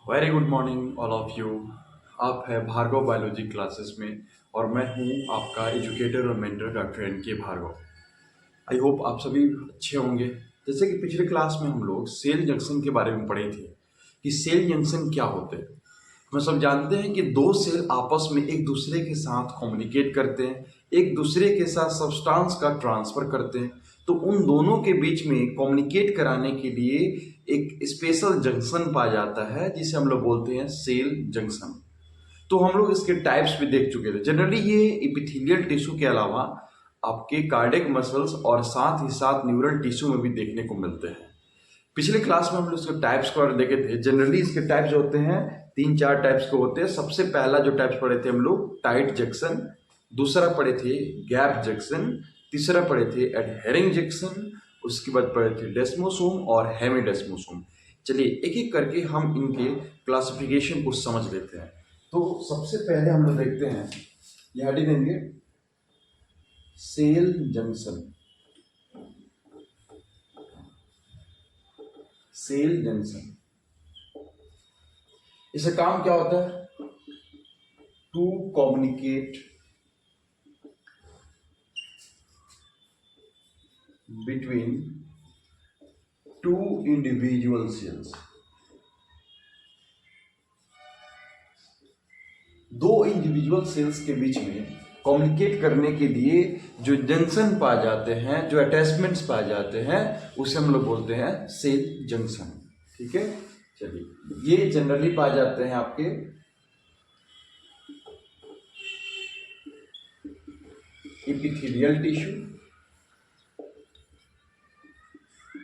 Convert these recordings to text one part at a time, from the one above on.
Very good morning all of you. आप है Bhargava biology classes में और मैं हूँ आपका एजुकेटर और मेंटर डॉक्टर एन के भार्गव। आई होप आप सभी अच्छे होंगे। जैसे कि पिछले क्लास में हम लोग सेल जंक्शन के बारे में पढ़े थे कि सेल जंक्शन क्या होते हैं। हम सब जानते हैं कि दो सेल आपस में एक दूसरे के साथ कम्युनिकेट करते हैं, एक दूसरे के साथ सब्सटेंस का ट्रांसफर करते हैं। तो उन दोनों के बीच में कम्युनिकेट कराने के लिए एक स्पेशल जंक्शन पाया जाता है जिसे हम लोग बोलते हैं सेल जंक्शन। तो हम लोग इसके टाइप्स भी देख चुके थे। जनरली ये एपिथेलियल टिश्यू के अलावा आपके कार्डियक मसल्स और साथ ही साथ न्यूरल टिश्यू में भी देखने को मिलते हैं। पिछले क्लास में हम लोग इसके टाइप्स को देखे थे। जनरली इसके टाइप्स होते हैं, तीन चार टाइप्स के होते हैं। सबसे पहला जो टाइप्स पढ़े थे हम लोग टाइट जंक्शन, दूसरा पढ़े थे गैप जंक्शन, तीसरा पढ़े थे एडहेरिंग जंक्शन, उसके बाद पढ़े थे डेस्मोसोम और हेमिडेस्मोसोम। चलिए एक एक करके हम इनके क्लासिफिकेशन को समझ लेते हैं। तो सबसे पहले हम लोग देखते हैं, ये हेडिंग देंगे सेल जंक्शन। सेल जंक्शन, इसका काम क्या होता है? To communicate between two individual cells. दो इंडिविजुअल सेल्स के बीच में कम्युनिकेट करने के लिए जो जंक्शन पाए जाते हैं, जो अटैचमेंट्स पाए जाते हैं, उसे हम लोग बोलते हैं सेल जंक्शन। ठीक है, चलिए ये जनरली पाए जाते हैं आपके एपिथेलियल टिश्यू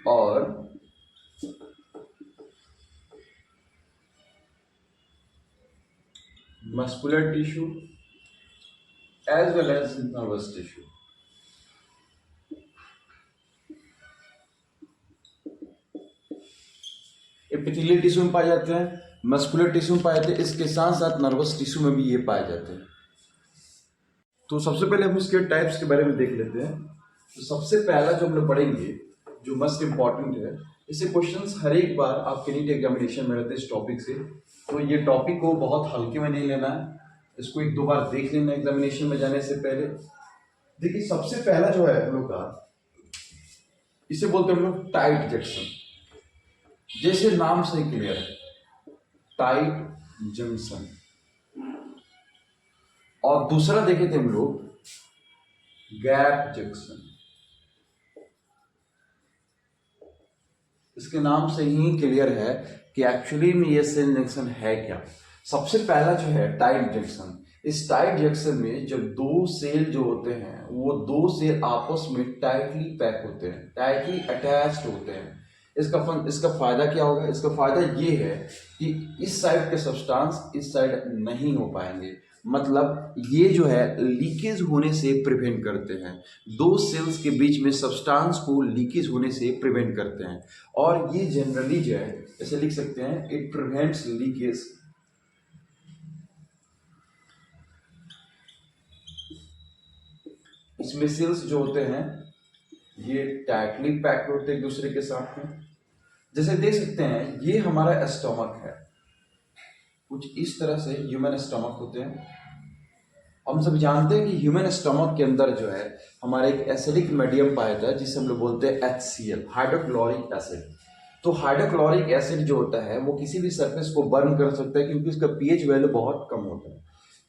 और muscular tissue as well as nervous tissue. Epithelial tissue में पाए जाते हैं, मस्कुलर टिश्यू में पाए जाते हैं, इसके साथ साथ नर्वस टिश्यू में भी ये पाए जाते हैं। तो सबसे पहले हम इसके टाइप्स के बारे में देख लेते हैं। तो सबसे पहला जो हम लोग पढ़ेंगे, जो मस्ट इम्पॉर्टेंट है, इससे क्वेश्चंस हर एक बार आपके नीट एग्जामिनेशन में रहते हैं इस टॉपिक से। तो ये टॉपिक को बहुत हल्के में नहीं लेना है, इसको एक दो बार देख लेना एग्जामिनेशन में जाने से पहले। देखिए सबसे पहला जो है हम लोग का, इसे बोलते हैं हम लोग टाइट जंक्शन। जैसे नाम से क्लियर है, टाइट जंक्शन। और दूसरा देखे थे हम लोग गैप जंक्शन। इसके नाम से ही क्लियर है कि एक्चुअली में ये सेल जंक्शन है क्या। सबसे पहला जो है टाइट जंक्शन। इस टाइट जंक्शन में जब दो सेल जो होते हैं, वो दो सेल आपस में टाइटली पैक होते हैं, टाइटली अटैच्ड होते हैं। इसका फायदा क्या होगा? इसका फायदा ये है कि इस साइड के सब्सटेंस इस साइड नहीं हो पाएंगे। मतलब ये जो है लीकेज होने से प्रिवेंट करते हैं। दो सेल्स के बीच में सब्सटेंस को लीकेज होने से प्रिवेंट करते हैं। और ये जनरली जो है, ऐसे लिख सकते हैं, इट प्रिवेंट्स लीकेज। इसमें सेल्स जो होते हैं ये टाइटली पैक्ड होते हैं एक दूसरे के साथ में। जैसे देख सकते हैं, ये हमारा स्टमक है, कुछ इस तरह से ह्यूमन स्टमक होते हैं। हम सब जानते हैं कि ह्यूमन स्टमक के अंदर जो है हमारे एक एसिडिक मीडियम पाया जाता है जिसे हम लोग बोलते हैं HCl, हाइड्रोक्लोरिक एसिड। तो हाइड्रोक्लोरिक एसिड जो होता है वो किसी भी सरफेस को बर्न कर सकता है क्योंकि उसका पीएच वैल्यू बहुत कम होता है।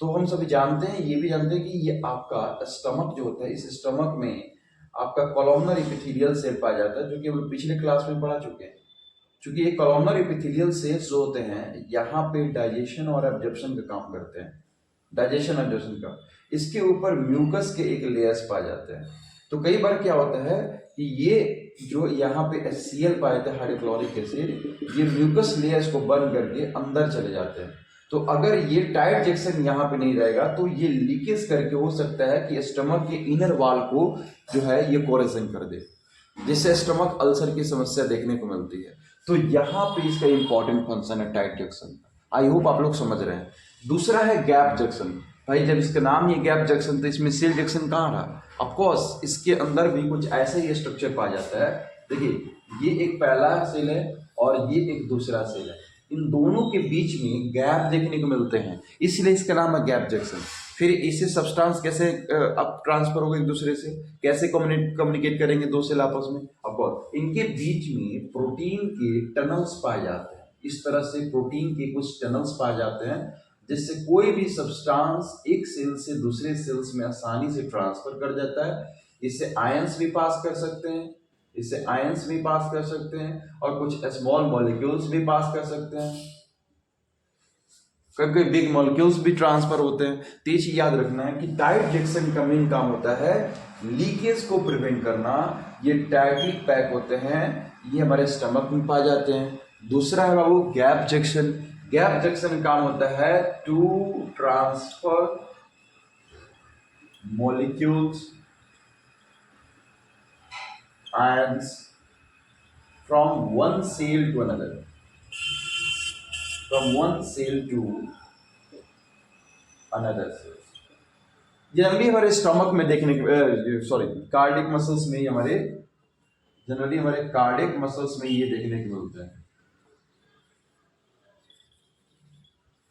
तो हम सभी जानते हैं, ये भी जानते हैं कि ये आपका स्टमक जो होता है, इस स्टमक में आपका कॉलमनर एपिथेलियल सेल पाया जाता है, जो कि हम लोग पिछले क्लास में पढ़ा चुके हैं। क्योंकि ये कॉलमनर एपिथेलियल सेल्स जो होते हैं यहाँ पे डाइजेशन और एब्जॉर्प्शन का काम करते हैं, डाइजेशन एब्जॉर्प्शन का। इसके ऊपर म्यूकस के एक लेयर्स पाए जाते हैं। तो कई बार क्या होता है कि ये जो यहाँ पे HCl पाए जाते हैं, हाइड्रोक्लोरिक एसिड, ये म्यूकस लेयर्स को बर्न करके अंदर चले जाते हैं। तो अगर ये टाइट जंक्शन यहाँ पे नहीं रहेगा तो ये लीकेज करके हो सकता है कि स्टमक के इनर वॉल को जो है ये कोरेजन कर दे, जिससे स्टमक अल्सर की समस्या देखने को मिलती है। तो यहाँ पे इसका इंपॉर्टेंट फंक्शन है टाइट जंक्शन। आई होप आप लोग समझ रहे हैं। दूसरा है गैप जंक्शन। भाई जब इसका नाम ही गैप जंक्शन, तो इसमें सेल जंक्शन कहाँ रहा? ऑफकोर्स इसके अंदर भी कुछ ऐसा ही स्ट्रक्चर पाया जाता है। देखिए ये एक पहला सेल है और ये एक दूसरा सेल है। इन दोनों के बीच में गैप देखने को मिलते हैं, इसलिए इसका नाम है गैप जंक्शन। फिर इससे सब्सटेंस कैसे अब ट्रांसफर होगा एक दूसरे से, कैसे कम्युनिकेट करेंगे दो सेल आपस में? अब इनके बीच में प्रोटीन के टनल्स पाए जाते हैं। इस तरह से प्रोटीन के कुछ टनल्स पाए जाते हैं जिससे कोई भी सब्सटेंस एक सेल से दूसरे सेल्स में आसानी से ट्रांसफर कर जाता है। इससे आयंस भी पास कर सकते हैं, इससे आयंस भी पास कर सकते हैं और कुछ स्मॉल मॉलिक्यूल्स भी पास कर सकते हैं। कभी बिग मॉलिक्यूल्स भी ट्रांसफर होते हैं। तो ये चीज याद रखना है कि टाइट जंक्शन का मेन काम होता है लीकेज को प्रिवेंट करना। ये टाइटली पैक होते हैं, ये हमारे स्टमक में पाए जाते हैं। दूसरा है बाबू गैप जंक्शन। गैप जंक्शन का काम होता है to transfer molecules ions from one cell to another, from one cell to another cell। Generally हमारे स्टमक में देखने सॉरी कार्डियक मसल्स में हमारे जनरली हमारे कार्डियक मसल्स में ये देखने को मिलता है।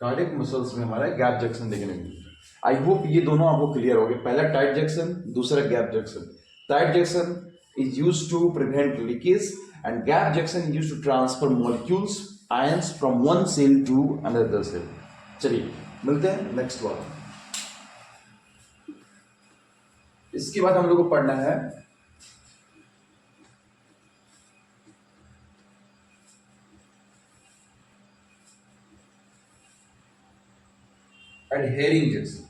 कार्डियक मसल्स में हमारा गैप जंक्शन देखने को मिलता है। आई होप ये दोनों आपको क्लियर हो गए। पहला टाइट जंक्शन, दूसरा gap junction. Tight junction is used to prevent leakage and gap junction is used to transfer molecules ions from one cell to another cell। चलिए मिलते हैं नेक्स्ट बार। इसके बाद हम लोग को पढ़ना है adhering junction।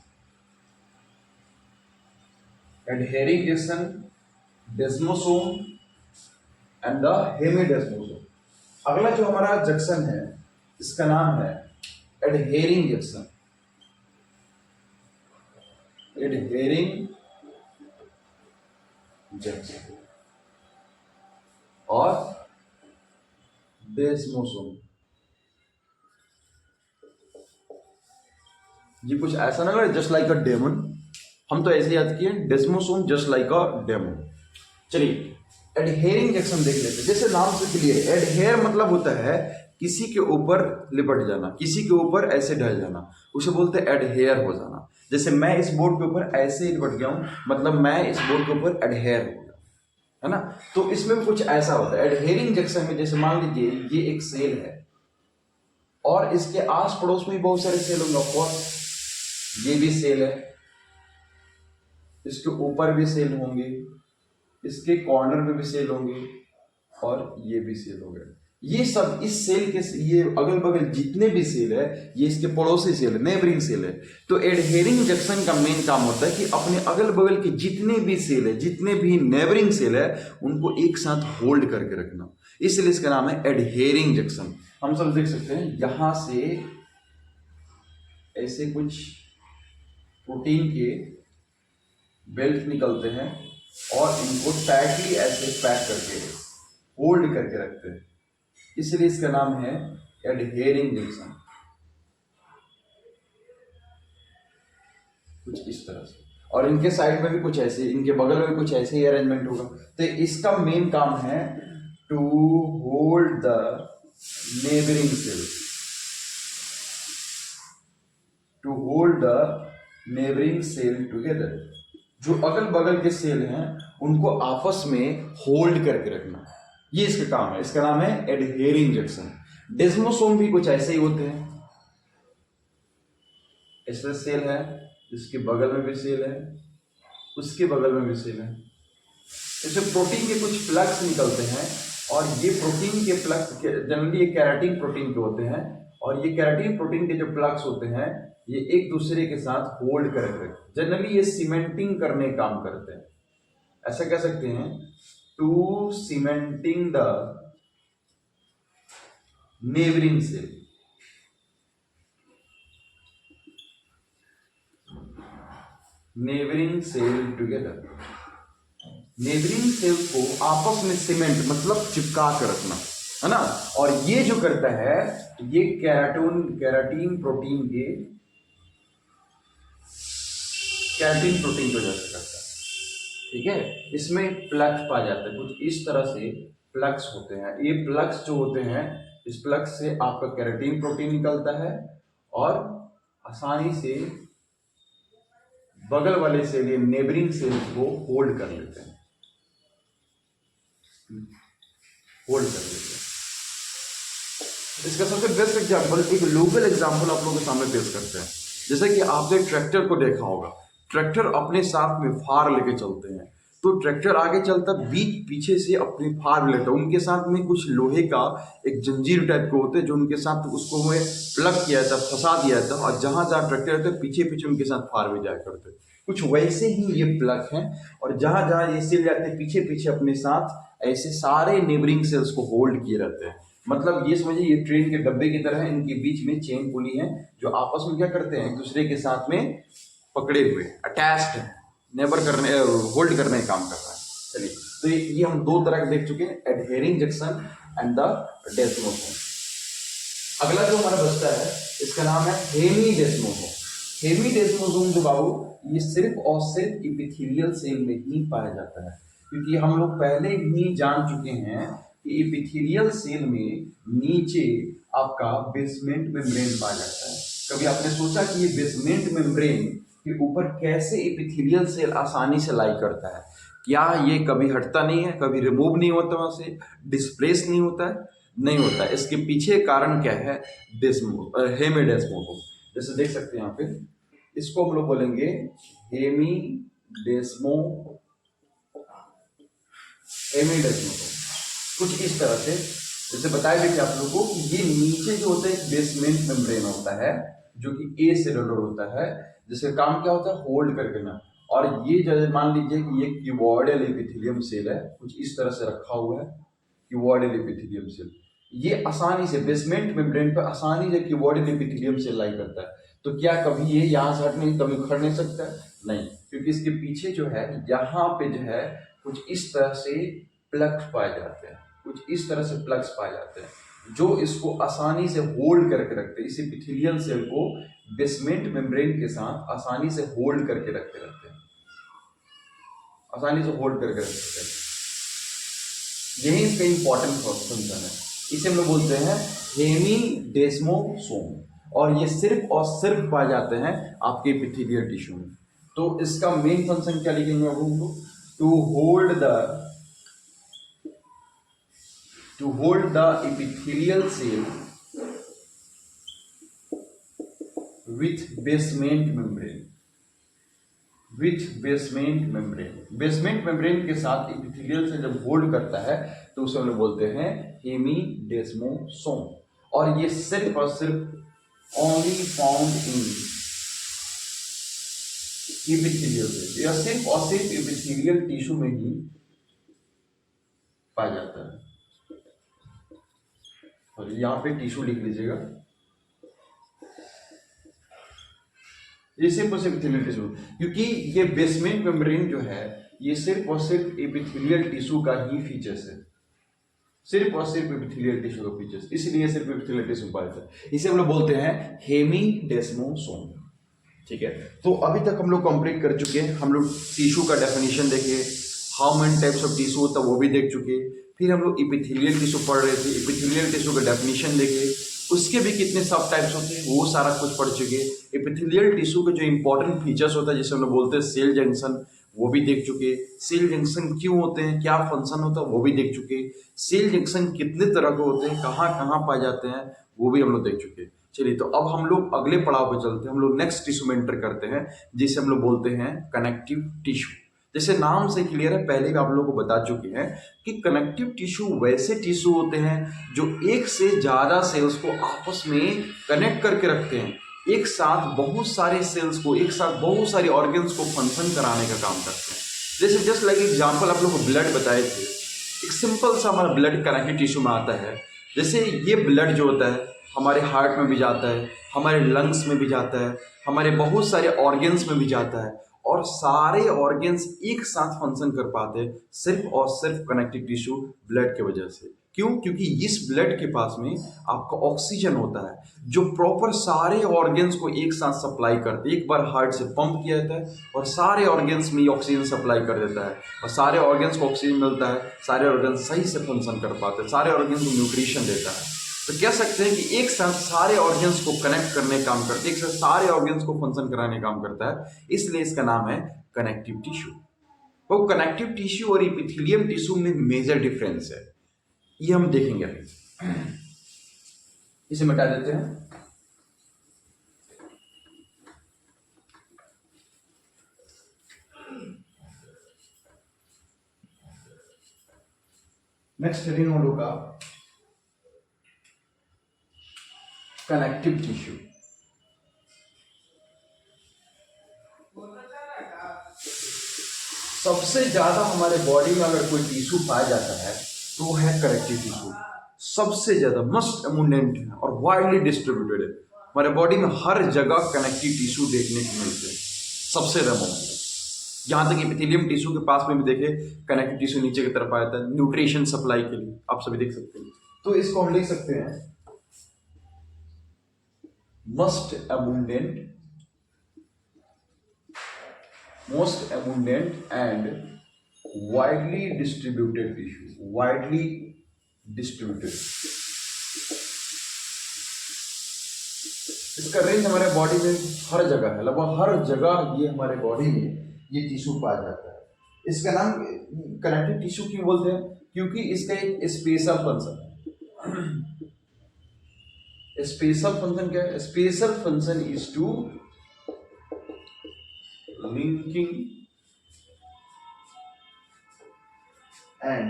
adhering junction, desmosome and the hemidesmosome. अगला जो हमारा जंक्शन है इसका नाम है एडहेरिंग जंक्शन। एडहेरिंग जंक्शन और डेस्मोसोम। ये कुछ ऐसा ना लगे जस्ट लाइक अ डेमन, हम तो ऐसे याद किए डेस्मोसोम जस्ट लाइक अ डेमन। चलिए एडहेरिंग जंक्शन देख लेते हैं। जैसे नाम से क्लियर, एडहेयर मतलब होता है किसी के ऊपर लिपट जाना, किसी के ऊपर ऐसे ढल जाना, उसे बोलते हैं एडहेयर हो जाना। जैसे मैं इस बोर्ड के ऊपर ऐसे लिपट गया हूं, मतलब मैं इस बोर्ड के ऊपर एडहेयर हो गया, है ना। तो इसमें भी कुछ ऐसा होता है एडहेरिंग जंक्शन में। जैसे मान लीजिए ये एक सेल है और इसके आस पड़ोस में बहुत सारे सेल होंगे। ऑफकोर्स ये भी सेल है, इसके ऊपर भी सेल होंगे, इसके कॉर्नर में भी सेल होंगे और ये भी सेल हो गए। ये सब इस सेल के, ये अगल बगल जितने भी सेल है ये इसके पड़ोसी सेल है, नेबरिंग सेल है। तो एडहेरिंग जंक्शन का मेन काम होता है कि अपने अगल बगल के जितने भी सेल है, जितने भी नेबरिंग सेल है, उनको एक साथ होल्ड करके रखना, इसलिए इसका नाम है एडहेरिंग जंक्शन। हम सब देख सकते हैं यहां से ऐसे कुछ प्रोटीन के बेल्ट निकलते हैं और इनको टाइटली ऐसे पैक करके होल्ड करके रखते हैं, इसलिए इसका नाम है एडहेरिंग जंक्शन। कुछ इस तरह से, और इनके साइड में भी कुछ ऐसे, इनके बगल में कुछ ऐसे ही अरेंजमेंट होगा। तो इसका मेन काम है to hold the neighbouring cell, to hold the neighbouring cell together. जो अगल बगल के सेल हैं उनको आपस में होल्ड करके रखना, ये इसका काम है। इसका नाम है एडहेरिंग जंक्शन। डेस्मोसोम भी कुछ ऐसे ही होते हैं। ऐसे सेल है, इसके बगल में भी सेल है, उसके बगल में भी सेल है। इससे प्रोटीन के कुछ प्लग्स निकलते हैं और ये प्रोटीन के प्लग्स जनरली ये केराटिन प्रोटीन के होते हैं, और ये केराटिन प्रोटीन के जो प्लग्स होते हैं ये एक दूसरे के साथ होल्ड करके जनरली ये सीमेंटिंग करने का काम करते हैं। ऐसा कह सकते हैं to cementing the neighbouring cell. Neighbouring cell together, neighbouring cell को आपस में सीमेंट मतलब चिपका कर रखना, है ना। और ये जो करता है ये केराटिन प्रोटीन को जैसे करता है, ठीक है। इसमें प्लग्स पाए जाते हैं, कुछ इस तरह से प्लग्स होते हैं। ये प्लग्स जो होते हैं इस प्लग से आपका केराटिन प्रोटीन निकलता है और आसानी से बगल वाले सेल या नेबरिंग सेल्स को होल्ड कर लेते हैं, इसका सबसे बेस्ट एग्जांपल, एक लोकल एग्जांपल आप लोगों के सामने पेश करते हैं। जैसे कि आपने ट्रैक्टर को देखा होगा, ट्रैक्टर अपने साथ में फार लेके चलते हैं, तो ट्रैक्टर आगे चलता, बीच पीछे से अपनी फार लेता है, उनके साथ में कुछ लोहे का एक जंजीर टाइप के होते हैं जो उनके साथ उसको में प्लग किया जाता, फंसा दिया जाता, और जहां जहां ट्रैक्टर रहते हैं पीछे पीछे उनके साथ फार भी जाया करते हैं। कुछ वैसे ही ये प्लग हैं, और जहां जहां ये सेल जाते हैं पीछे पीछे अपने साथ ऐसे सारे नेबरिंग सेल्स को होल्ड किए रहते हैं। मतलब ये समझिए ये ट्रेन के डब्बे की तरह है, इनके बीच में चेन पुली है जो आपस में क्या करते हैं, एक दूसरे के साथ में पकड़े हुए, अटैच्ड है, नेबर करने, होल्ड करने का काम कर रहा है। चलिए, तो ये हम दो तरह के देख चुके हैं, एडहेरिंग जंक्शन एंड द डेस्मोसोम। अगला जो हमारा बचता है इसका नाम है हेमीडेस्मोसोम। हेमीडेस्मोसोम जो बाबू, ये सिर्फ और सिर्फ एपिथेलियल सेल में ही पाया जाता है, क्योंकि हम लोग पहले ही जान चुके हैं कि एपिथेलियल सेल में नीचे आपका बेसमेंट मेम्ब्रेन पाया जाता है। कभी आपने सोचा कि ये बेसमेंट मेम्ब्रेन के ऊपर कैसे एपिथेलियल सेल आसानी से लाई करता है? क्या ये कभी हटता नहीं है, कभी रिमूव नहीं होता, वहां से डिस्प्लेस नहीं होता है? नहीं होता है। इसके पीछे कारण क्या है? हेमीडेस्मोसोम। जैसे देख सकते हैं यहाँ पे, इसको हम लोग बोलेंगे हेमीडेस्मोसोम। कुछ इस तरह से, जैसे बताया गया कि आप लोगों को, ये नीचे जो होता है एक बेसमेंट मेम्ब्रेन होता है जो कि ए सेलुलर होता है, जिसका काम क्या होता है? होल्ड करके ना। और ये जैसे मान लीजिए कि ये क्यूबॉइडल एपिथेलियम सेल है, कुछ इस तरह से रखा हुआ है क्यूबॉइडल एपिथेलियम सेल, ये आसानी से बेसमेंट मेम्ब्रेन पर आसानी से क्यूबॉइडल एपिथेलियम सेल लाई करता है। तो क्या कभी ये यहाँ से हटने, कभी उखड़ नहीं सकता है? नहीं, क्योंकि इसके पीछे जो है, यहाँ पे जो है कुछ इस तरह से प्लग्स पाए जाते हैं, कुछ इस तरह से प्लग्स पाए जाते हैं जो इसको आसानी से होल्ड करके रखते हैं। इस एपिथेलियल सेल को बेसमेंट मेम्ब्रेन के साथ आसानी से होल्ड करके रखते रहते हैं, आसानी से होल्ड करके रखते हैं। यही इसका इंपॉर्टेंट फंक्शन है। इसे हम लोग बोलते हैं हेमीडेस्मोसोम, और ये सिर्फ और सिर्फ पाए जाते हैं आपके एपिथेलियल टिश्यू में। तो इसका मेन फंक्शन क्या लिखेंगे आप लोगों को? to hold the epithelial cell with basement membrane, basement membrane के साथ एपिथेलियल से जब होल्ड करता है तो उसे हम लोग बोलते हैं हेमीडेस्मोसोम। और ये सिर्फ और सिर्फ only found in epithelial cell, या सिर्फ और सिर्फ एपिथेलियल टिश्यू में ही पाया जाता है। और यहाँ पे टिश्यू लिख लीजिएगा, ये सिर्फ और सिर्फ एपिथेलियल टिश्यू, क्योंकि ये बेसमेंट मेम्ब्रेन जो है ये सिर्फ और सिर्फ एपिथेलियल टिश्यू का ही फीचर्स है, सिर्फ और सिर्फ एपिथेलियल टिश्यू का फीचर्स, इसलिए सिर्फ एपिथेलियल टिश्यू पाया जाता है। इसे हम लोग बोलते हैं हेमीडेस्मोसोम। ठीक है, तो अभी तक हम लोग कंप्लीट कर चुके हैं। हम लोग टिश्यू का डेफिनेशन देखे, how many types of tissue होता है वो भी देख चुके। फिर हम लोग एपिथेलियल टिश्यू पढ़ रहे थे, एपिथेलियल टिश्यू का डेफिनेशन देखे, उसके भी कितने सब टाइप्स होते हैं वो सारा कुछ पढ़ चुके। एपिथेलियल टिश्यू के जो इंपॉर्टेंट फीचर्स होता है जिसे हम लोग बोलते हैं सेल जंक्शन, वो भी देख चुके। सेल जंक्शन क्यों होते हैं, क्या फंक्शन होता है वो भी देख चुके। सेल जंक्शन कितने तरह के होते हैं, कहाँ कहाँ पाए जाते हैं वो भी हम लोग देख चुके। चलिए, तो अब हम लोग अगले पड़ाव पे चलते हैं। हम लोग नेक्स्ट टिश्यू में एंटर करते हैं जिसे हम लोग बोलते हैं कनेक्टिव टिश्यू। जैसे नाम से क्लियर है, पहले भी आप लोगों को बता चुके हैं कि कनेक्टिव टिश्यू वैसे टिश्यू होते हैं जो एक से ज्यादा सेल्स को आपस में कनेक्ट करके रखते हैं, एक साथ बहुत सारे सेल्स को, एक साथ बहुत सारे ऑर्गन्स को फंक्शन कराने का काम करते हैं। जैसे जस्ट लाइक एग्जांपल आप लोगों को ब्लड बताए थे, एक सिंपल सा हमारा ब्लड कनेक्टिव टिश्यू में आता है। जैसे ये ब्लड जो होता है हमारे हार्ट में भी जाता है, हमारे लंग्स में भी जाता है, हमारे बहुत सारे ऑर्गन्स में भी जाता है, और सारे ऑर्गन्स एक साथ फंक्शन कर पाते हैं सिर्फ और सिर्फ कनेक्टिव टिश्यू ब्लड की वजह से। क्यों? क्योंकि इस ब्लड के पास में आपका ऑक्सीजन होता है जो प्रॉपर सारे ऑर्गन्स को एक साथ सप्लाई करते हैं। एक बार हार्ट से पंप किया जाता है और सारे ऑर्गन्स में ऑक्सीजन सप्लाई कर देता है, और सारे ऑर्गन्स को ऑक्सीजन मिलता है, सारे ऑर्गन्स सही से फंक्शन कर पाते हैं, सारे ऑर्गन्स को न्यूट्रिशन देता है। तो कह सकते हैं कि एक साथ सारे ऑर्गन्स को कनेक्ट करने का काम करते हैं, एक साथ सारे ऑर्गन्स को फंक्शन कराने का काम करता है, इसलिए इसका नाम है कनेक्टिव टिश्यू। वो कनेक्टिव टिश्यू और एपिथेलियम टिश्यू में मेजर डिफरेंस है, ये हम देखेंगे अभी। इसे मिटा देते हैं। नेक्स्ट हेडिंग हम लोग का कनेक्टिव टिश्यू। सबसे ज्यादा हमारे बॉडी में अगर कोई टिश्यू पाया जाता है तो वो है कनेक्टिव टिश्यू। सबसे ज्यादा मोस्ट अबुंडेंट है और वाइडली डिस्ट्रीब्यूटेड है। हमारे बॉडी में हर जगह कनेक्टिव टिश्यू देखने को मिलते हैं, सबसे ज्यादा। यहाँ तक एपिथेलियम टिश्यू के पास में भी देखे कनेक्टिव टिश्यू नीचे की तरफ आया था न्यूट्रिशन सप्लाई के लिए, आप सभी देख सकते हैं। तो इसको हम लिख सकते हैं most abundant and widely distributed tissue. Widely distributed, इसका रेंज हमारे बॉडी में हर जगह है, लगभग हर जगह ये हमारे बॉडी में ये टिश्यू पाया जाता है। इसका नाम कनेक्टिव टिश्यू क्यों बोलते हैं? क्योंकि इसका एक स्पेशल फंक्शन है। स्पेशल फंक्शन क्या है? Special function is to linking and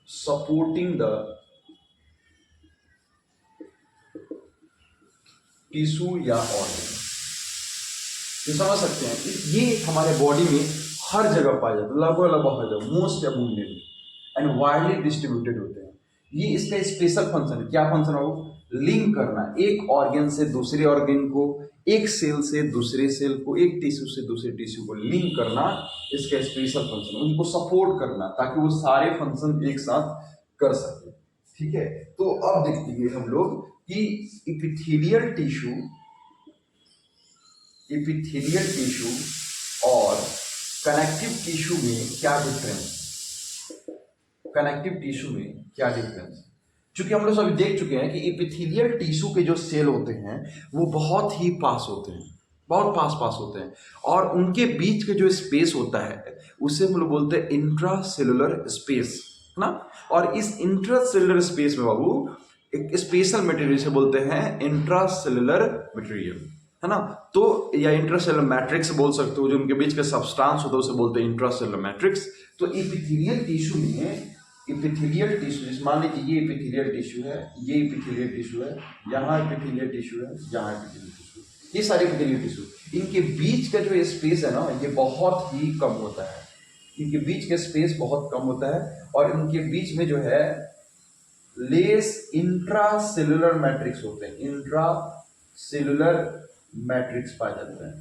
supporting the tissue या ऑर्गन। तो समझ सकते हैं कि ये हमारे बॉडी में हर जगह पाया जाता है, लगभग हर जगह, most abundant and widely distributed होते हैं। ये इसका स्पेशल फंक्शन है। क्या फंक्शन है वो? लिंक करना, एक ऑर्गन से दूसरे ऑर्गन को, एक सेल से दूसरे सेल को, एक टिश्यू से दूसरे टिश्यू को लिंक करना इसका स्पेशल फंक्शन है। उनको सपोर्ट करना ताकि वो सारे फंक्शन एक साथ कर सके। ठीक है, तो अब देखते हैं हम लोग कि एपिथेलियल टिश्यू और कनेक्टिव टिश्यू में क्या डिफरेंस। चूंकि हम लोग सभी देख चुके हैं कि एपिथेलियल टिश्यू के जो सेल होते हैं वो बहुत ही पास होते हैं, बहुत पास होते हैं, और उनके बीच के जो स्पेस होता है उसे हम लोग बोलते हैं इंट्रासेलुलर स्पेस, है ना। और इस इंट्रासेलुलर स्पेस में बाबू एक स्पेशल मटेरियल से बोलते हैं इंट्रासेलुलर मटेरियल, है ना। तो या इंट्रासेलुलर मैट्रिक्स बोल सकते हो, जो उनके बीच का सब्सटेंस होता है उसे बोलते हैं इंट्रासेलुलर मैट्रिक्स। तो एपिथेलियल टिश्यू में जैसे मान लीजिए ये एपिथेलियल टिश्यू है, ये एपिथेलियल टिश्यू है, यहाँ एपिथेलियल टिश्यू है, यहाँ एपिथेलियल टिश्यू, ये सारे एपिथेलियल टिश्यू, इनके बीच का जो स्पेस है ना ये बहुत ही कम होता है। इनके बीच का स्पेस बहुत कम होता है और इनके बीच में जो है लेस इंट्रासेलुलर मैट्रिक्स होते हैं, इंट्रासेलुलर मैट्रिक्स पाए जाते हैं।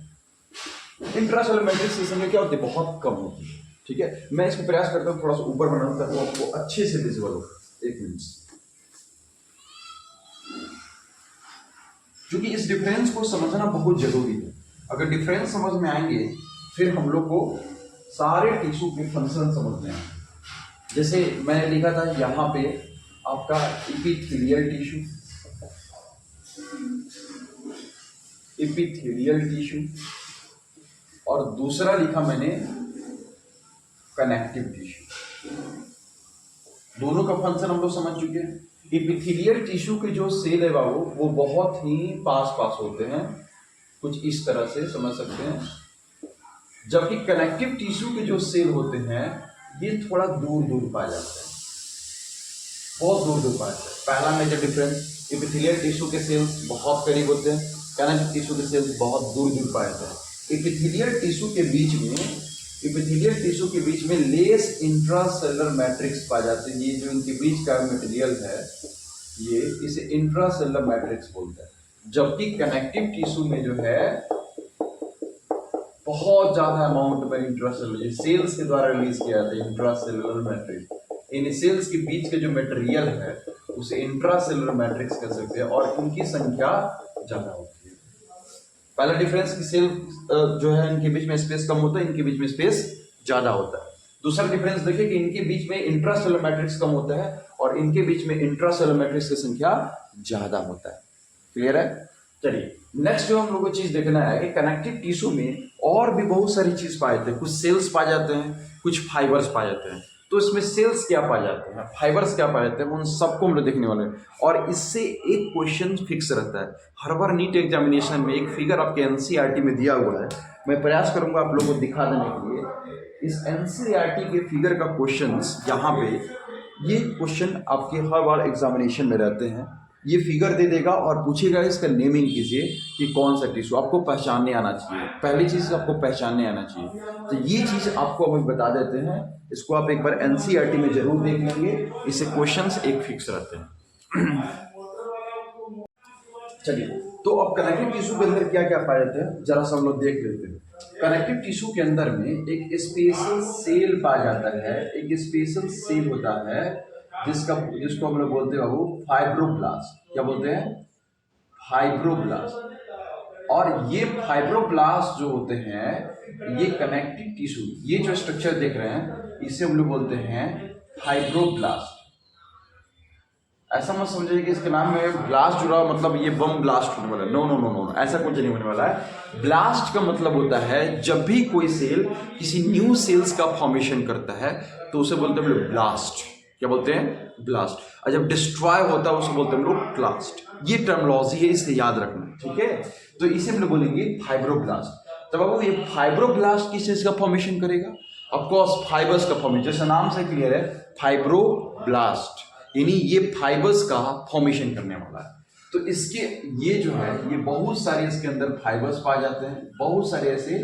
इंट्रासेलुलर मैट्रिक्स की संख्या क्या होती है? बहुत कम होती है। ठीक है, मैं इसको प्रयास करता हूँ थोड़ा सा ऊपर बनाऊं ताकि आपको अच्छे से विजिबल हो। एक मिनट, क्योंकि इस डिफरेंस को समझना बहुत जरूरी है। अगर डिफरेंस समझ में आएंगे फिर हम लोग को सारे टिश्यू के फंक्शन समझ में आएंगे। जैसे मैंने लिखा था यहाँ पे आपका एपिथेलियल टिश्यू और दूसरा लिखा मैंने कनेक्टिव टिश्यू। दोनों का फंक्शन हम लोग समझ चुके हैं। एपिथेलियल टिश्यू के जो सेल है बाबू वो बहुत ही पास होते हैं, कुछ इस तरह से समझ सकते हैं, जबकि कनेक्टिव टिश्यू के जो सेल होते हैं ये थोड़ा दूर पाए जाते हैं, बहुत दूर पाए जाते हैं। पहला मेजर डिफरेंस, एपिथेलियल टिश्यू के सेल्स बहुत करीब होते हैं, कनेक्टिव टिश्यू के सेल्स बहुत दूर पाए जाते हैं। एपिथेलियल टिश्यू के बीच में लेस इंट्रासेलुलर मैट्रिक्स पाए जाते हैं। ये जो इनके बीच का मटेरियल है ये इसे इंट्रासेलुलर मैट्रिक्स बोलते हैं। जबकि कनेक्टिव टिश्यू में जो है बहुत ज्यादा अमाउंट में इंट्रासेलुलर सेल्स के द्वारा रिलीज किया जाता है इंट्रासेलुलर मैट्रिक्स। इन सेल्स के बीच के जो मटेरियल है उसे इंट्रासेलुलर मैट्रिक्स कह सकते हैं और इनकी संख्या ज्यादा होती है। पहला डिफरेंस कि सेल जो है इनके बीच में स्पेस कम होता है, इनके बीच में स्पेस ज्यादा होता है। दूसरा डिफरेंस देखिए कि इनके बीच में इंट्रासेलुलर मैट्रिक्स कम होता है और इनके बीच में इंट्रासेलुलर मैट्रिक्स की संख्या ज्यादा होता है। क्लियर है? चलिए नेक्स्ट जो हम लोग को चीज देखना है कि कनेक्टिव टिश्यू में और भी बहुत सारी चीज पाए जाते हैं। कुछ सेल्स पाए जाते हैं, कुछ फाइबर्स पाए जाते हैं। तो इसमें सेल्स क्या पाए जाते हैं, फाइबर्स क्या पाए जाते हैं, उन सबको हम लोग देखने वाले हैं। और इससे एक क्वेश्चन फिक्स रहता है हर बार नीट एग्जामिनेशन में। एक फिगर आपके एनसीईआरटी में दिया हुआ है, मैं प्रयास करूंगा आप लोगों को दिखा देने के लिए। इस एनसीईआरटी के फिगर का क्वेश्चन यहाँ पे, ये क्वेश्चन आपके हर बार एग्जामिनेशन में रहते हैं। ये फिगर दे देगा और पूछेगा इसका नेमिंग कीजिए कि कौन सा टिश्यू, आपको पहचानने आना चाहिए। पहली चीज आपको पहचानने आना चाहिए। तो ये चीज आपको अभी बता देते हैं, इसको आप एक बार एनसीईआरटी में जरूर देख लेंगे, इससे क्वेश्चंस एक फिक्स रहते हैं। चलिए तो अब कनेक्टिव टिश्यू के अंदर क्या क्या पाए जाते हैं जरा सा हम लोग देख लेते हैं। कनेक्टिव टिश्यू के अंदर में एक स्पेशल सेल पाया जाता है, एक स्पेशल सेल होता है जिसको हम लोग बोलते हैं बाबू फाइब्रोब्लास्ट। क्या बोलते हैं? फाइब्रोब्लास्ट। और ये फाइब्रोब्लास्ट जो होते हैं, ये कनेक्टिव टिश्यू, ये जो स्ट्रक्चर देख रहे हैं इसे हम लोग बोलते हैं फाइब्रोब्लास्ट। ऐसा मत समझिए कि इसके नाम में ब्लास्ट जुड़ा मतलब ये बम ब्लास्ट होने वाला है। नो नो नो नो, ऐसा कुछ नहीं होने वाला है। ब्लास्ट का मतलब होता है जब भी कोई सेल किसी न्यू सेल्स का फॉर्मेशन करता है तो उसे बोलते हैं ब्लास्ट। क्या बोलते हैं? ब्लास्ट। और जब डिस्ट्रॉय होता है उसे बोलते हैं हम लोग ब्लास्ट। ये टर्मिनोलॉजी है, इसे याद रखना, ठीक है? तो इसे हम लोग बोलेंगे फाइब्रोब्लास्ट। तब अब ये फाइब्रोब्लास्ट किस चीज का फॉर्मेशन करेगा? ऑफकोर्स फाइबर्स का फॉर्मेशन, जैसे नाम से क्लियर है, फाइब्रोब्लास्ट यानी ये फाइबर्स का फॉर्मेशन करने वाला है। तो इसके ये जो है, ये बहुत सारे इसके अंदर फाइबर्स पाए जाते हैं, बहुत सारे ऐसे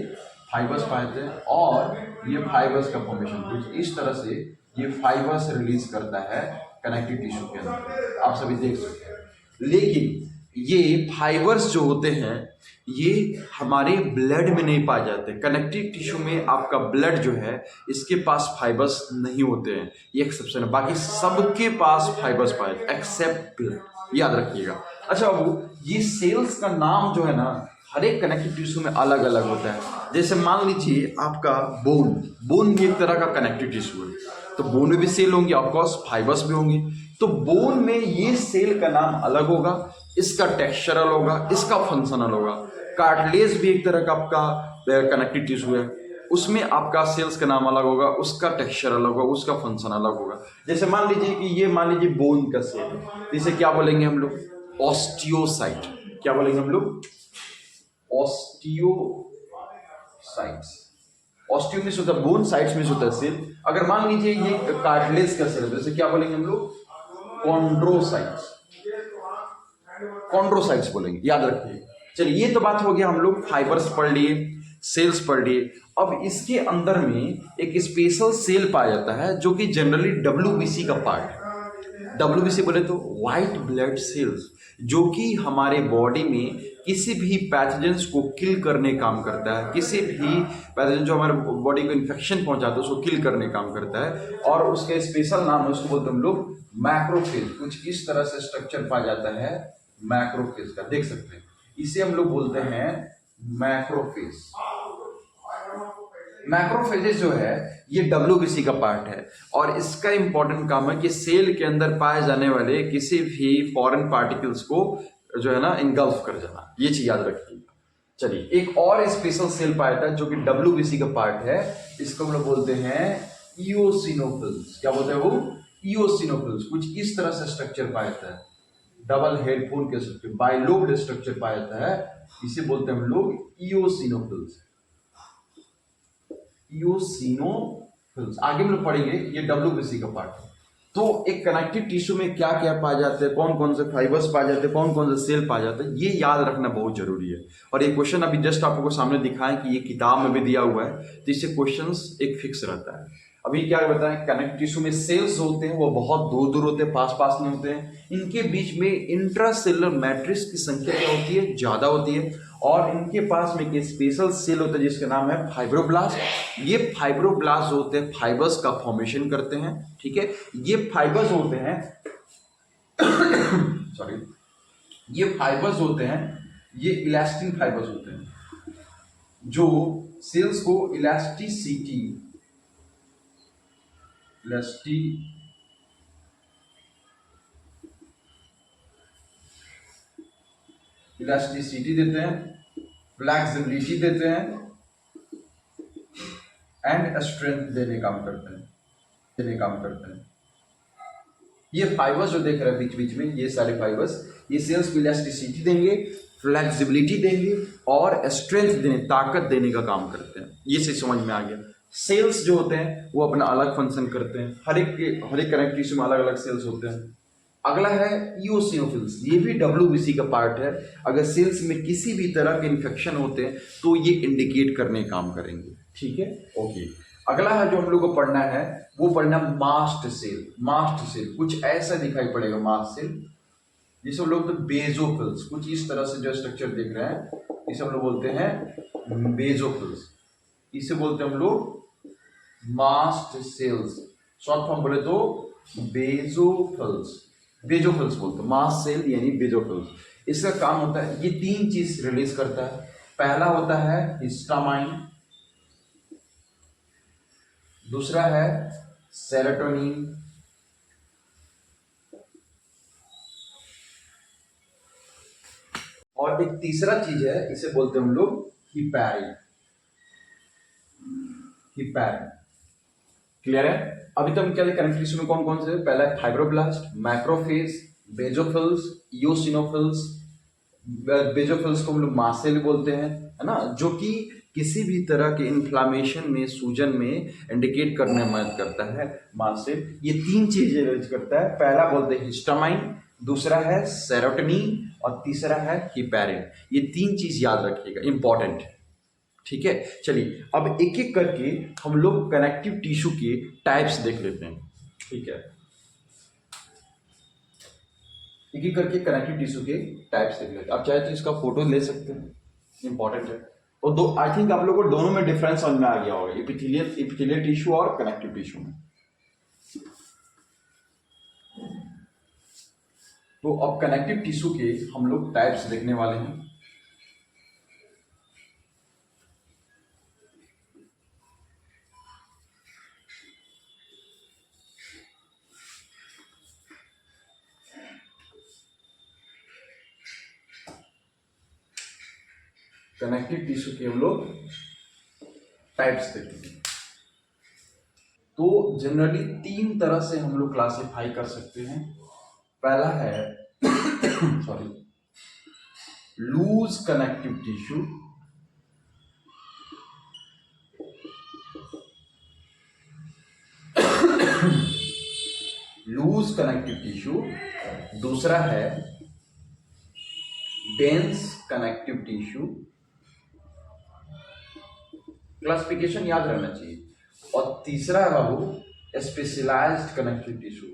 फाइबर्स पाए जाते हैं। और ये फाइबर्स का फॉर्मेशन कुछ इस तरह से ये फाइबर्स रिलीज करता है कनेक्टिव टिश्यू के अंदर, आप सभी देख सकते हैं। लेकिन ये फाइबर्स जो होते हैं ये हमारे ब्लड में नहीं पाए जाते। कनेक्टिव टिश्यू में आपका ब्लड जो है इसके पास फाइबर्स नहीं होते हैं, ये एक्सेप्शन है। बाकी सबके पास फाइबर्स पाए जाते एक्सेप्ट ब्लड, याद रखिएगा। अच्छा बाबू, ये सेल्स का नाम जो है ना हर एक कनेक्टिव टिश्यू में अलग अलग होता है। जैसे मान लीजिए आपका बोन भी एक तरह का कनेक्टिव टिश्यू है, तो बोन में भी सेल होंगे, ऑफकोर्स फाइबर्स भी होंगे। तो बोन में ये सेल का नाम अलग होगा, इसका टेक्सचर अलग होगा, इसका फंक्शन अलग होगा। कार्टिलेज भी एक तरह का आपका कनेक्टिव टिश्यू है, उसमें आपका सेल्स का नाम अलग होगा, उसका टेक्सचर अलग होगा, उसका फंक्शन अलग होगा। जैसे मान लीजिए कि ये मान लीजिए बोन का सेल है, इसे क्या बोलेंगे हम लोग? ऑस्टियोसाइट। क्या बोलेंगे हम लोग? ऑस्टियोसाइट्स। ऑस्टियो में होता है बोन, साइट्स में होता है सेल। अगर मान लीजिए ये कार्टिलेज का सेल है, जैसे क्या बोलेंगे हम लोग? कॉन्ड्रोसाइट्स। कॉन्ड्रोसाइट्स बोलेंगे, याद रखिए। चलिए ये तो बात हो गया, हम लोग फाइबर्स पढ़ लिए, सेल्स पढ़ लिए। अब इसके अंदर में एक स्पेशल सेल पाया जाता है जो कि जनरली डब्ल्यूबीसी का पार्ट है। डब्ल्यूबीसी बोले तो व्हाइट ब्लड सेल्स, जो कि हमारे बॉडी में किसी भी पैथोजेंस को किल करने काम करता है। किसी भी पैथोजन जो हमारे बॉडी को इन्फेक्शन पहुंचाता है उसको किल करने काम करता है। और उसका स्पेशल नाम है, उसको बोलते हैं हम लोग मैक्रोफेज। कुछ इस तरह से स्ट्रक्चर पाया जाता है मैक्रोफेज का, देख सकते हैं। इसे हम लोग बोलते हैं मैक्रोफेज। मैक्रोफेजेस जो है ये डब्ल्यूबीसी का पार्ट है और इसका इंपॉर्टेंट काम है कि सेल के अंदर पाए जाने वाले किसी भी फॉरेन पार्टिकल्स को जो है ना इंगल्फ कर जाना, ये चीज याद रखिए। चलिए एक और स्पेशल सेल पाया था जो कि डब्ल्यूबीसी का पार्ट है, इसको हम लोग बोलते हैं इओसिनोफिल्स। क्या बोलते हैं वो? इओसिनोफिल्स। कुछ इस तरह से स्ट्रक्चर पाया जाता है, डबल हेडफोन के स्ट्रक्चर, बाइलोब्ड स्ट्रक्चर पाया जाता है, इसे बोलते हैं हम लोग इओसिनोफिल्स। इओसिनोफिल्स आगे हम लोग पढ़ेंगे, ये डब्ल्यूबीसी का पार्ट है। तो एक कनेक्टिव टिश्यू में क्या क्या पाए जाते हैं, कौन कौन से फाइबर्स पाए जाते हैं, कौन कौन से सेल पाए जाते हैं, ये याद रखना बहुत जरूरी है। और ये क्वेश्चन अभी जस्ट आपको सामने दिखाएं कि ये किताब में भी दिया हुआ है, तो इससे क्वेश्चंस एक फिक्स रहता है। अभी क्या बताएं, कनेक्टिव टिश्यू में सेल्स होते हैं वो बहुत दूर दूर होते हैं, पास पास नहीं होते हैं। इनके बीच में इंट्रासेलुलर मैट्रिक्स की संख्या क्या होती है? ज्यादा होती है। और इनके पास में एक स्पेशल सेल होता है जिसका नाम है फाइब्रोब्लास्ट। ये फाइब्रोब्लास्ट होते हैं फाइबर्स का फॉर्मेशन करते हैं, ठीक है। ये फाइबर्स होते हैं सॉरी, ये फाइबर्स होते हैं, ये इलास्टिन फाइबर्स होते हैं जो सेल्स को इलास्टिसिटी इलास्टिसिटी देते हैं, फ्लेक्सिबिलिटी देते हैं एंड स्ट्रेंथ देने काम करते हैं। ये फाइबर्स जो देख रहे हैं बीच बीच में, ये सारे फाइबर्स, ये सेल्स को इलास्टिसिटी देंगे, फ्लेक्सिबिलिटी देंगे और स्ट्रेंथ देने, ताकत देने का काम करते हैं। ये से समझ में आ गया। सेल्स जो होते हैं वो अपना अलग फंक्शन करते हैं, हर एक कनेक्टिव टिश्यू में अलग अलग सेल्स होते हैं। अगला है ईओसिनोफिल्स, ये भी डब्ल्यूबीसी का पार्ट है। अगर सेल्स में किसी भी तरह के इन्फेक्शन होते हैं तो ये इंडिकेट करने काम करेंगे, ठीक है, ओके। अगला है जो हम लोग को पढ़ना है, वो पढ़ना मास्ट सेल। मास्ट सेल कुछ ऐसा दिखाई पड़ेगा, मास्ट सेल, जिसे हम लोग बेजोफिल्स, कुछ इस तरह से जो स्ट्रक्चर देख रहे हैं, इसे हम लोग बोलते हैं बेजोफिल्स। इसे बोलते हैं हम लोग मास्ट सेल्स, शॉर्ट फॉर्म बोले तो बेजोफिल्स। बेजोफिल्स बोलते हैं, मास्ट सेल यानी बेजोफिल्स। इसका काम होता है, ये 3 चीज रिलीज करता है। पहला होता है हिस्टामाइन, दूसरा है सेरोटोनिन, और एक तीसरा चीज है, इसे बोलते हैं हम लोग हिपैरिन। क्लियर है? अभी तो हम क्या कनेक्टिव टिश्यू में कौन कौन से, पहला है fibroblast, macrophage, basophils, eosinophils. Basophils को हम लोग मास्ट सेल बोलते हैं, है ना, जो कि किसी भी तरह के इन्फ्लामेशन में, सूजन में इंडिकेट करने में मदद करता है मास्ट सेल। ये 3 चीजें रिलीज करता है। पहला बोलते हैं हिस्टामाइन, दूसरा है सेरोटोनिन और तीसरा है हिपैरिन। ये 3 चीज याद रखिएगा, इंपॉर्टेंट है, ठीक है। चलिए अब एक एक करके हम लोग कनेक्टिव टिश्यू के टाइप्स देख लेते हैं, ठीक है। एक एक करके कनेक्टिव टिश्यू के टाइप्स देख लेते हैं। आप चाहे तो इसका फोटो ले सकते हैं, इंपॉर्टेंट है। और दो, आई थिंक आप लोगों को दोनों में डिफरेंस समझ में आ गया होगा, एपिथेलियल टिश्यू और कनेक्टिव टिश्यू में। तो अब कनेक्टिव टिश्यू के हम लोग टाइप्स देखने वाले हैं। कनेक्टिव टिश्यू के हम लोग टाइप्स देखेंगे। तो जनरली 3 तरह से हम लोग क्लासिफाई कर सकते हैं। पहला है sorry, loose connective tissue, loose connective tissue. दूसरा है डेंस कनेक्टिव टिश्यू, क्लासिफिकेशन याद रहना चाहिए। और तीसरा है बाबू specialised connective tissue,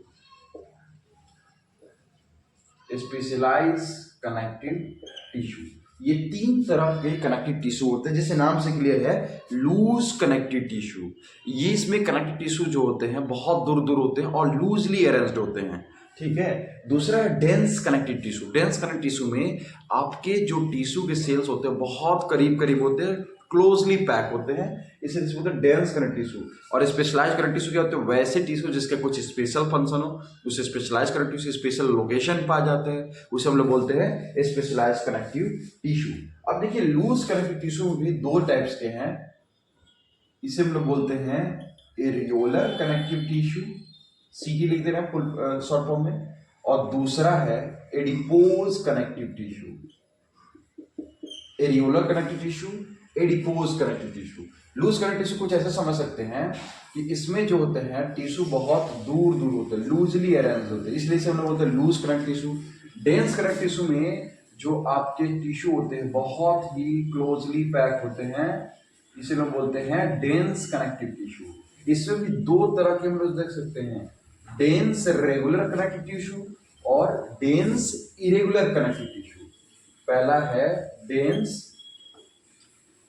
specialised connective tissue. ये 3 तरह के कनेक्टिव टिश्यू होते हैं, जैसे नाम से क्लियर है, लूज कनेक्टिव टिश्यू। ये इसमें कनेक्टिव टिश्यू जो होते हैं बहुत दूर दूर होते हैं और लूजली अरेंज्ड होते हैं, ठीक है। दूसरा है dense connective tissue. Dense connective tissue में आपके जो टिश्यू के सेल्स होते हैं बहुत करीब करीब होते हैं, क्लोजली पैक होते हैं, इसे बोलते हैं डेंस कनेक्टिव टिश्यू। और स्पेशलाइज्ड कनेक्टिव टिश्यू क्या होते हैं, वैसे टिश्यू जिसका कुछ स्पेशल फंक्शन हो, उसे specialised connective tissue, special location पा जाते हैं, उसे हम लोग बोलते हैं स्पेशलाइज्ड कनेक्टिव टिश्यू। अब देखिए लूज कनेक्टिव टिश्यू भी 2 टाइप्स के हैं। इसे हम लोग बोलते हैं एरियोलर कनेक्टिव टिश्यू, सीटी लिख दे रहे हैं फुल शॉर्ट फॉर्म में, और दूसरा है adipose connective tissue. Areolar connective tissue, adipose connective tissue. Loose connective tissue कुछ ऐसा समझ सकते हैं कि इसमें जो होते हैं टिश्यू बहुत दूर दूर होते हैं, लूजली अरेंज होते हैं, इसलिए इसे हम लोग बोलते हैं loose connective tissue. Dense connective tissue में जो आपके टिश्यू होते हैं बहुत ही क्लोजली पैक होते हैं, इसे लोग बोलते हैं डेंस कनेक्टिव टिश्यू। इसमें भी 2 तरह के हम लोग देख सकते हैं, डेंस रेगुलर कनेक्टिव टिश्यू और डेंस इरेगुलर कनेक्टिव टिश्यू। पहला है डेंस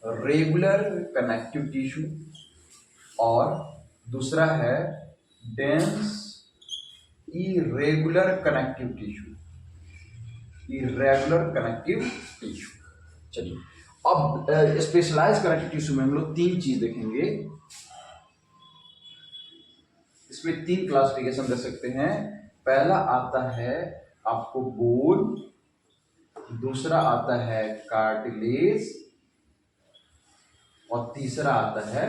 रेगुलर कनेक्टिव टिश्यू और दूसरा है dense irregular connective tissue, irregular connective tissue. चलिए अब स्पेशलाइज्ड कनेक्टिव टिश्यू में हम लोग 3 चीज देखेंगे। इसमें 3 क्लासिफिकेशन दे सकते हैं। पहला आता है आपको बोन, दूसरा आता है कार्टिलेज और तीसरा आता है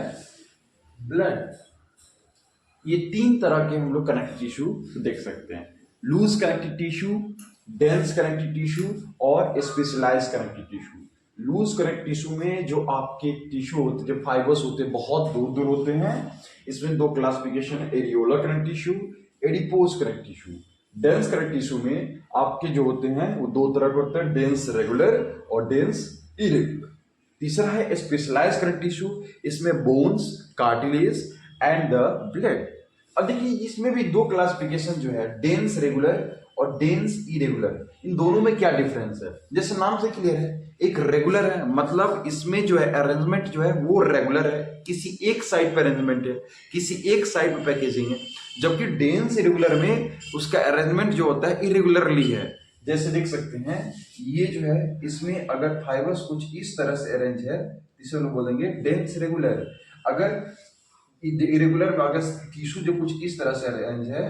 ब्लड। ये 3 तरह के हम लोग कनेक्टिव टिश्यू देख सकते हैं, loose connective tissue, dense connective tissue और specialised connective tissue. Loose connective tissue में जो आपके टिश्यू होते हैं, जो फाइबर्स होते हैं, बहुत दूर दूर होते हैं। इसमें 2 classification, areolar connective tissue, adipose connective tissue. Dense connective tissue में आपके जो होते हैं वो 2 तरह के होते हैं, डेंस रेगुलर और डेंस इरेगुलर। तीसरा है स्पेशलाइज्ड कनेक्टिव टिश्यू, इसमें bones, cartilage and the blood. अब देखिए इसमें भी 2 क्लासिफिकेशन जो है, डेंस रेगुलर और डेंस इरेगुलर। इन दोनों में क्या डिफरेंस है? जैसे नाम से क्लियर है, एक रेगुलर है मतलब इसमें जो है अरेंजमेंट जो है वो रेगुलर है, किसी एक साइड पर अरेंजमेंट है, किसी एक साइड पर पैकेजिंग है। जबकि डेंस इरेगुलर में उसका अरेंजमेंट जो होता है इरेगुलरली है। जैसे देख सकते हैं ये जो है, इसमें अगर फाइबर्स कुछ इस तरह से अरेंज है, इसे हम बोलेंगे डेंस रेगुलर। अगर इरेगुलर में अगर टिश्यू जो कुछ इस तरह से अरेंज है,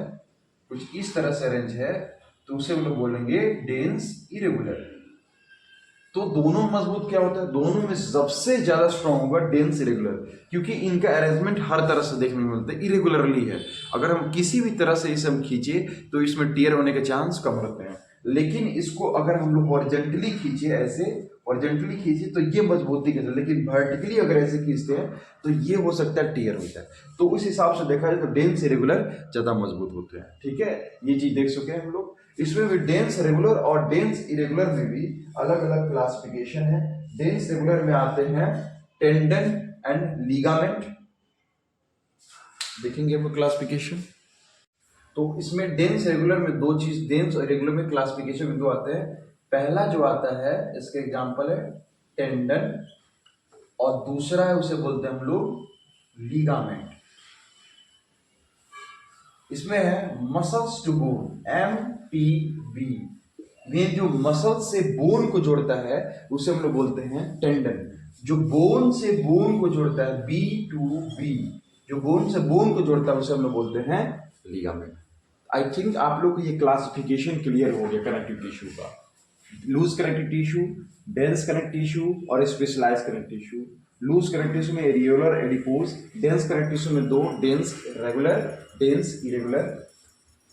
कुछ इस तरह से अरेंज है, तो उसे हम लोग बोलेंगे डेंस इरेगुलर। तो दोनों मजबूत क्या होता है? दोनों में सबसे ज्यादा स्ट्रॉन्ग होगा डेंस इरेगुलर, क्योंकि इनका अरेंजमेंट हर तरह से देखने में मिलता है, इरेगुलरली है। अगर हम किसी भी तरह से इसे हम खींचे तो इसमें टीयर होने के चांस कम रहते हैं। लेकिन इसको अगर हम लोग हॉरिजॉन्टली खींचे, ऐसे हॉरिजॉन्टली खींचे तो ये मजबूती के साथ, लेकिन वर्टिकली अगर ऐसे खींचते हैं तो ये हो सकता है टीयर हो जाए। तो उस हिसाब से देखा जाए तो डेंस इरेगुलर ज्यादा मजबूत होते हैं। ठीक है, ये चीज देख सके हम लोग। इसमें भी डेंस रेगुलर और डेंस इरेगुलर में भी अलग अलग क्लासिफिकेशन है। डेंस रेगुलर में आते हैं टेंडन एंड लिगामेंट, देखेंगे हम क्लासिफिकेशन। तो इसमें डेंस रेगुलर में 2 चीज, डेंस और रेगुलर में क्लासिफिकेशन में 2 आते हैं। पहला जो आता है, इसके एग्जांपल है टेंडन, और दूसरा है उसे बोलते हैं हम लोग लिगामेंट। इसमें है मसल्स टू बोन, MTB। में जो मसल से बोन को जोड़ता है उसे हम लोग बोलते हैं टेंडन। जो बोन से बोन को जोड़ता है, B2B, जो बोन से बोन को जोड़ता है उसे हम लोग बोलते हैं लिगामेंट। आई थिंक आप लोग को ये क्लासिफिकेशन क्लियर हो गया कनेक्टिव टिश्यू का। Loose connective tissue, dense connective tissue और specialise connective tissue. Loose connective tissue में areolar, adipose. Dense connective tissue में 2, डेंस रेगुलर, डेंस इरेगुलर।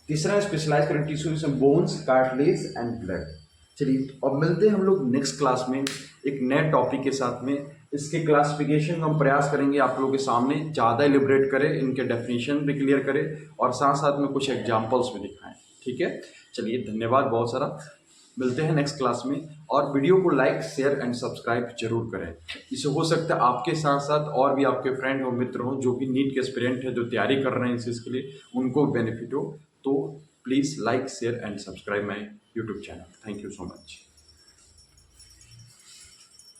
तीसरा स्पेशलाइज कनेक्टिव टिश्यू में बोन्स, कार्टिलेज एंड ब्लड। चलिए अब मिलते हैं हम लोग नेक्स्ट क्लास में एक नए टॉपिक के साथ में। इसके क्लासिफिकेशन हम प्रयास करेंगे आप लोगों के सामने ज़्यादा एलिब्रेट करें, इनके डेफिनेशन भी क्लियर करें और साथ साथ में कुछ एग्जाम्पल्स भी दिखाएं। ठीक है, चलिए धन्यवाद बहुत सारा, मिलते हैं नेक्स्ट क्लास में। और वीडियो को लाइक, शेयर एंड सब्सक्राइब जरूर करें। इससे हो सकता है आपके साथ साथ और भी आपके फ्रेंड हो, मित्र हो, जो भी नीट के एस्पिरेंट है, जो तैयारी कर रहे हैं इस चीज़ के लिए, उनको बेनिफिट हो। तो please like, share and subscribe my YouTube channel. Thank you so much.